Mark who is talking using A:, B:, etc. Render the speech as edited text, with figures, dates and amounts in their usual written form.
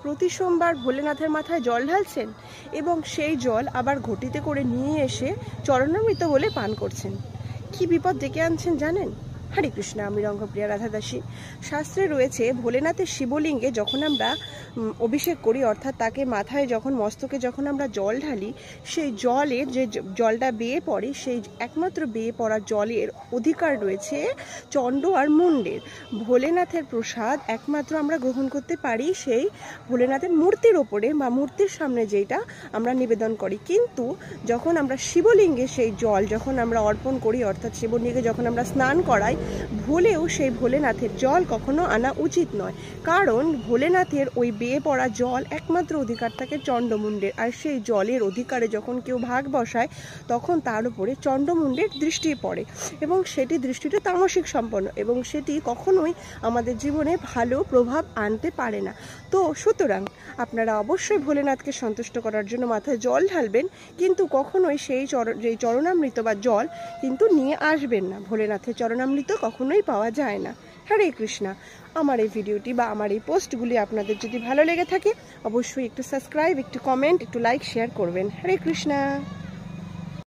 A: প্রতি সোমবার ভোলেনাথের মাথায় জল ঢালছেন এবং সেই জল আবার ঘটিতে করে নিয়ে এসে চরণামৃত বলে পান করছেন। কি বিপদ ডেকে আনছেন জানেন? হরে কৃষ্ণ, আমি রঙ্গপ্রিয়া রাধাদাসী। শাস্ত্রে রয়েছে ভোলেনাথের শিবলিঙ্গে যখন আমরা অভিষেক করি, অর্থাৎ তাকে মাথায় যখন মস্তকে যখন আমরা জল ঢালি, সেই জলের যে জলটা বেয়ে পড়ে, সেই একমাত্র বেয়ে পড়া জলের অধিকার রয়েছে চণ্ড আর মুণ্ডের। ভোলেনাথের প্রসাদ একমাত্র আমরা গ্রহণ করতে পারি সেই ভোলেনাথের মূর্তির ওপরে বা মূর্তির সামনে, যেটা আমরা নিবেদন করি। কিন্তু যখন আমরা শিবলিঙ্গে সেই জল যখন আমরা অর্পণ করি, অর্থাৎ শিবলিঙ্গে যখন আমরা স্নান করাই, ভুলেও সেই ভোলেনাথের জল কখনো আনা উচিত নয়। কারণ ভোলেনাথের ওই বেয়ে পড়া জল একমাত্র অধিকার থাকে চণ্ডমুণ্ডের, আর সেই জলের অধিকারে যখন কেউ ভাগ বসায় তখন তার উপরে চণ্ডমুণ্ডের দৃষ্টি পড়ে এবং সেটি দৃষ্টিটা তামসিক সম্পন্ন এবং সেটি কখনোই আমাদের জীবনে ভালো প্রভাব আনতে পারে না। তো সুতরাং আপনারা অবশ্যই ভোলেনাথকে সন্তুষ্ট করার জন্য মাথায় জল ঢালবেন, কিন্তু কখনোই সেই চরণামৃত বা জল কিন্তু নিয়ে আসবেন না। ভোলেনাথের চরণামৃত কখনোই পাওয়া যায় না। হরে কৃষ্ণা। আমার এই ভিডিওটি বা আমার এই পোস্টগুলি আপনাদের যদি ভালো লেগে থাকে অবশ্যই একটু সাবস্ক্রাইব, একটু কমেন্ট, একটু লাইক, শেয়ার করবেন। হরে কৃষ্ণা।